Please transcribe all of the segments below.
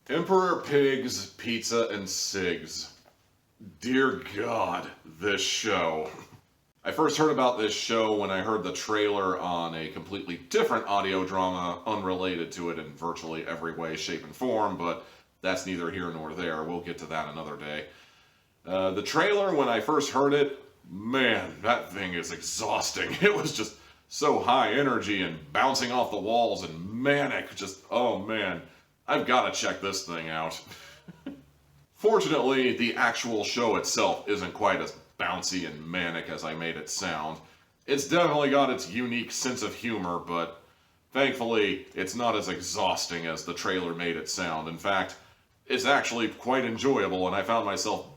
Emperor Pigs, Pizza, and Cigs. Dear God, this show. I first heard about this show when I heard the trailer on a completely different audio drama unrelated to it in virtually every way, shape, and form, but that's neither here nor there. We'll get to that another day. The trailer, when I first heard it, man, that thing is exhausting. It was just so high energy and bouncing off the walls and manic. Just, oh man, I've got to check this thing out. Fortunately, the actual show itself isn't quite as bouncy and manic as I made it sound. It's definitely got its unique sense of humor, but thankfully, it's not as exhausting as the trailer made it sound. In fact, it's actually quite enjoyable, and I found myself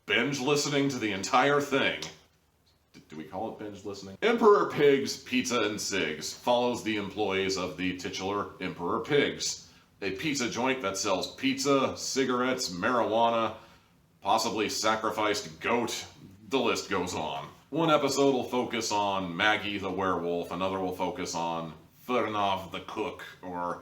binge listening to the entire thing. Do we call it binge listening? Emperor Pigs, Pizza, and Cigs follows the employees of the titular Emperor Pigs, a pizza joint that sells pizza, cigarettes, marijuana, possibly sacrificed goat. The list goes on. One episode will focus on Maggie the werewolf, another will focus on Fernov the cook, or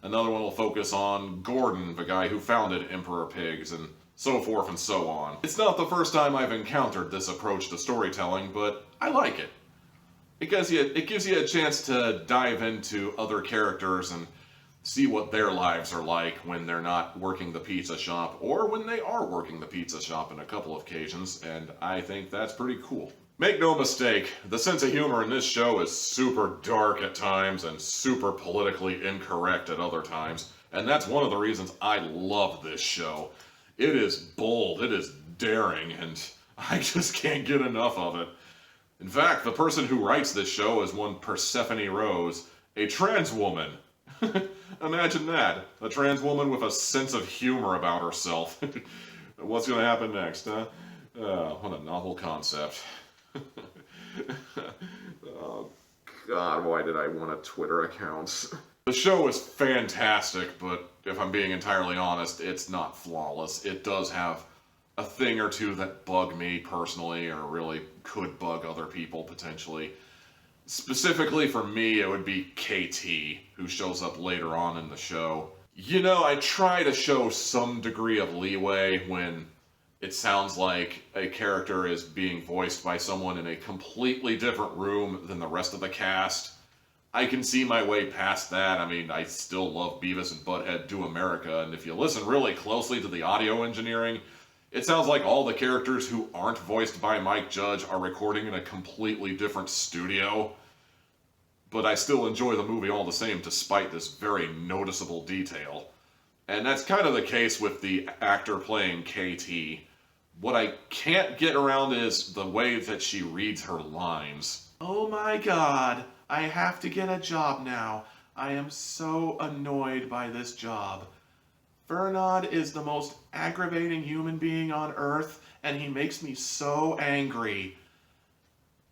another one will focus on Gordon, the guy who founded Emperor Pigs, and so forth and so on. It's not the first time I've encountered this approach to storytelling, but I like it. It gives you a chance to dive into other characters and see what their lives are like when they're not working the pizza shop, or when they are working the pizza shop in a couple of occasions, and I think that's pretty cool. Make no mistake, the sense of humor in this show is super dark at times and super politically incorrect at other times, and that's one of the reasons I love this show. It is bold, it is daring, and I just can't get enough of it. In fact, the person who writes this show is one Persephone Rose, a trans woman. Imagine that. A trans woman with a sense of humor about herself. What's going to happen next, huh? What a novel concept. Oh, God, why did I want a Twitter account? The show is fantastic, but if I'm being entirely honest, it's not flawless. It does have a thing or two that bug me personally, or really could bug other people potentially. Specifically for me, it would be KT, who shows up later on in the show. You know, I try to show some degree of leeway when it sounds like a character is being voiced by someone in a completely different room than the rest of the cast. I can see my way past that. I mean, I still love Beavis and Butthead Do America, and if you listen really closely to the audio engineering, it sounds like all the characters who aren't voiced by Mike Judge are recording in a completely different studio. But I still enjoy the movie all the same, despite this very noticeable detail. And that's kind of the case with the actor playing KT. What I can't get around is the way that she reads her lines. Oh my God, I have to get a job now. I am so annoyed by this job. Fernod is the most aggravating human being on Earth, and he makes me so angry.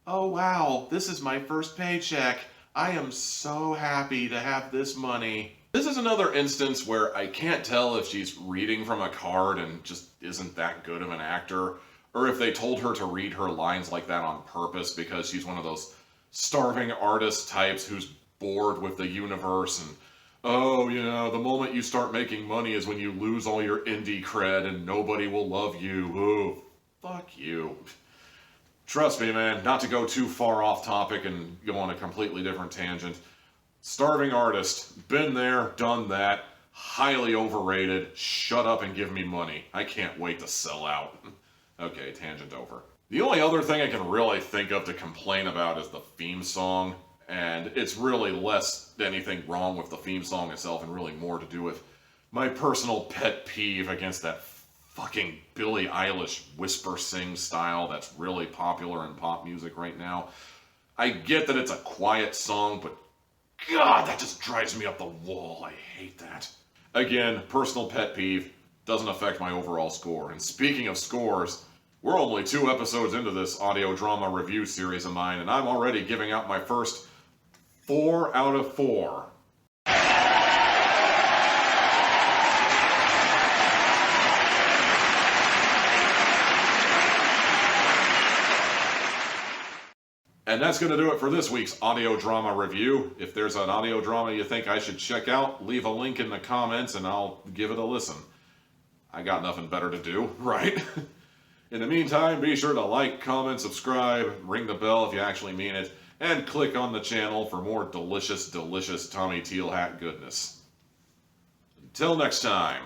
Oh wow, this is my first paycheck. I am so happy to have this money. This is another instance where I can't tell if she's reading from a card and just isn't that good of an actor, or if they told her to read her lines like that on purpose because she's one of those starving artist types who's bored with the universe and, oh, you know, the moment you start making money is when you lose all your indie cred and nobody will love you. Ooh, fuck you. Trust me, man, not to go too far off topic and go on a completely different tangent. Starving artist, been there, done that, highly overrated, shut up and give me money. I can't wait to sell out. Okay, tangent over. The only other thing I can really think of to complain about is the theme song, and it's really less anything wrong with the theme song itself and really more to do with my personal pet peeve against that fucking Billie Eilish whisper sing style that's really popular in pop music right now. I get that it's a quiet song, but God, that just drives me up the wall. I hate that. Again, personal pet peeve, doesn't affect my overall score. And speaking of scores, we're only 2 episodes into this audio drama review series of mine, and I'm already giving out my first 4 out of 4. And that's going to do it for this week's audio drama review. If there's an audio drama you think I should check out, leave a link in the comments and I'll give it a listen. I got nothing better to do, right? In the meantime, be sure to like, comment, subscribe, ring the bell if you actually mean it, and click on the channel for more delicious, delicious Tommy Teal Hat goodness. Until next time.